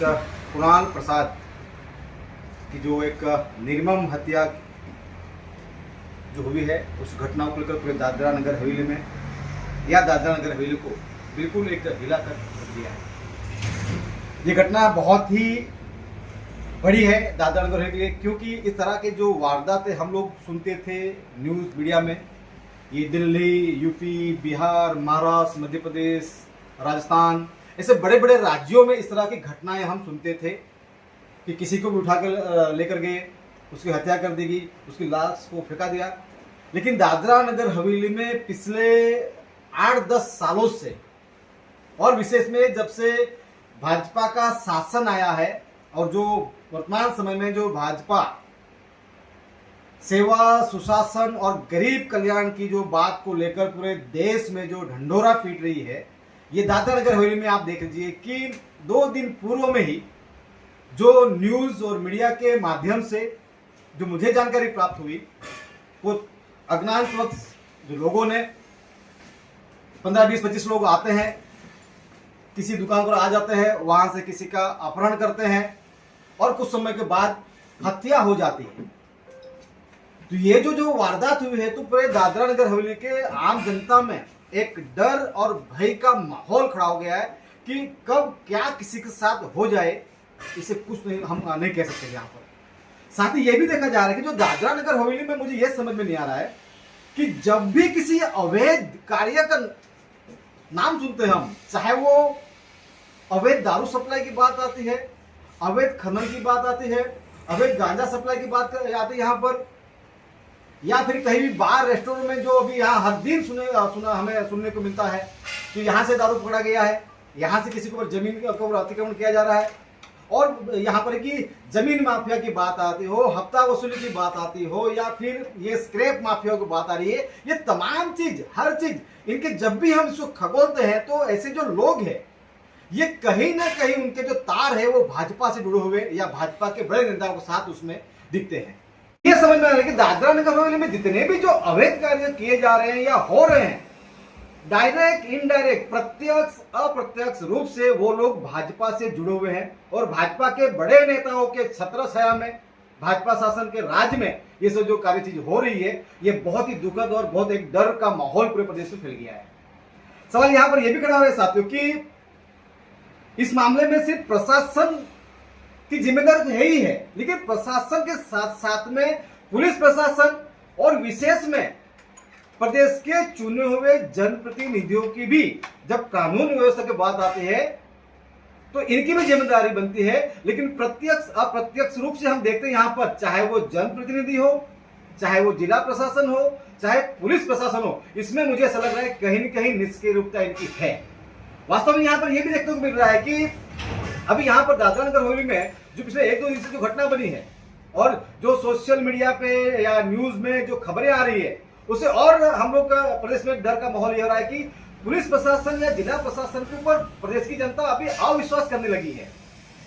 कुणाल प्रसाद की जो एक निर्मम हत्या जो हुई है, उस घटना को लेकर पूरे दादरा नगर हवेली में या दादरा नगर हवेली को बिल्कुल एक हिला कर रख दिया है। ये घटना बहुत ही बड़ी है दादरा नगर हवेली के लिए, क्योंकि इस तरह के जो वारदातें हम लोग सुनते थे न्यूज़ मीडिया में, ये दिल्ली, यूपी, बिहार, महाराष्ट्र, मध्य प्रदेश, राजस्थान, ऐसे बड़े बड़े राज्यों में इस तरह की घटनाएं हम सुनते थे कि किसी को भी उठा कर लेकर गए, उसकी हत्या कर दी गई, उसकी लाश को फेंका दिया। लेकिन दादरा नगर हवेली में पिछले 8-10 सालों से, और विशेष में जब से भाजपा का शासन आया है और जो वर्तमान समय में जो भाजपा सेवा, सुशासन और गरीब कल्याण की जो बात को लेकर पूरे देश में जो ढंढोरा पीट रही है, ये दादरा नगर हवेली में आप देख लीजिए कि 2 दिन पूर्व में ही जो न्यूज़ और मीडिया के माध्यम से जो मुझे जानकारी प्राप्त हुई, वो अज्ञात जो लोगों ने 15-20-25 लोग आते हैं, किसी दुकान पर आ जाते हैं, वहां से किसी का अपहरण करते हैं और कुछ समय के बाद हत्या हो जाती है। तो ये जो वारदात हुई है, तो पूरे दादरा नगर हवेली के आम जनता में एक डर और भय का माहौल खड़ा हो गया है कि कब क्या किसी के साथ हो जाए, इसे कुछ नहीं हम नहीं कह सकते यहाँ पर। साथ ही ये भी देखा जा रहा है कि जो दादरा नगर हवेली में मुझे ये समझ में नहीं आ रहा है कि जब भी किसी अवैध कार्य का नाम सुनते हैं हम, चाहे वो अवैध दारू सप्लाई की बात आती है, अवैध खनन की बात आती है, अवैध गांजा सप्लाई की बात आती है यहाँ पर, या फिर कहीं भी बार रेस्टोरेंट में जो अभी यहाँ हर दिन हमें सुनने को मिलता है कि यहाँ से दारू पकड़ा गया है, यहाँ से किसी के ऊपर जमीन का अतिक्रमण किया जा रहा है, और यहाँ पर कि जमीन माफिया की बात आती हो, हफ्ता वसूली की बात आती हो, या फिर ये स्क्रैप माफिया की बात आ रही है, ये तमाम चीज, हर चीज इनके जब भी हम इसको खगोलते हैं तो ऐसे जो लोग हैं, ये कहीं ना कहीं उनके जो तार है वो भाजपा से जुड़े हुए या भाजपा के बड़े नेताओं के साथ उसमें दिखते हैं। ये समझ में आ रहा है कि दादरा नगर हवेली में जितने भी जो अवैध कार्य किए जा रहे हैं या हो रहे हैं, डायरेक्ट, इनडायरेक्ट, प्रत्यक्ष, अप्रत्यक्ष रूप से वो लोग भाजपा से जुड़े हुए हैं और भाजपा के बड़े नेताओं के छत्र छाया में, भाजपा शासन के राज में ये सब जो कार्य चीज हो रही है, ये बहुत ही दुखद और बहुत एक डर का माहौल पूरे प्रदेश में फैल गया है। सवाल यहां पर यह भी खड़ा हो रहा है साथियों कि इस मामले में सिर्फ प्रशासन की जिम्मेदारी है ही है, लेकिन प्रशासन के साथ साथ में पुलिस प्रशासन और विशेष में प्रदेश के चुने हुए जनप्रतिनिधियों की भी जब कानून व्यवस्था की बात आती है तो इनकी भी जिम्मेदारी बनती है। लेकिन प्रत्यक्ष अप्रत्यक्ष रूप से हम देखते हैं यहाँ पर, चाहे वो जनप्रतिनिधि हो, चाहे वो जिला प्रशासन हो, चाहे पुलिस प्रशासन हो, इसमें मुझे ऐसा लग रहा है कहीं न कहीं निष्क्रिय रूपता इनकी है। वास्तव में यहाँ पर यह भी देखने को मिल रहा है कि अभी यहाँ पर दादरा नगर हवेली में जो पिछले 1-2 दिन से जो घटना बनी है और जो सोशल मीडिया पे या न्यूज में जो खबरें आ रही है, उसे और हम लोग का प्रदेश में डर का माहौल ये हो रहा है कि पुलिस प्रशासन या जिला प्रशासन के ऊपर प्रदेश की जनता अभी अविश्वास करने लगी है।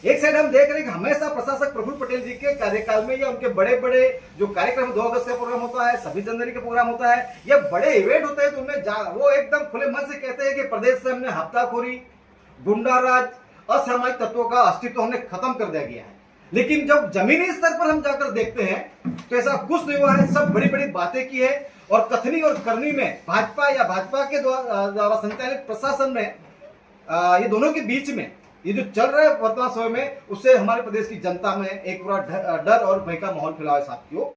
एक साइड हम देख रहे हैं कि हमेशा प्रशासक प्रफुल्ल पटेल जी के कार्यकाल में या उनके बड़े बड़े जो कार्यक्रम, 2 अगस्त का प्रोग्राम होता है, 26 जनवरी का प्रोग्राम होता है, या बड़े इवेंट होते हैं, तो उनमें वो एकदम खुले मन से कहते हैं कि प्रदेश से हमने हफ्ताखोरी, गुंडाराज, असामाजिक तत्वों का अस्तित्व हमने खत्म कर दिया गया है। लेकिन जब जमीनी स्तर पर हम जाकर देखते हैं तो ऐसा कुछ नहीं हुआ है। सब बड़ी बड़ी बातें की है और कथनी और करनी में भाजपा या भाजपा के द्वारा संचालित प्रशासन में ये दोनों के बीच में ये जो चल रहा है वर्तमान समय में, उससे हमारे प्रदेश की जनता में एक पूरा डर और भय का माहौल फैला है साथियों।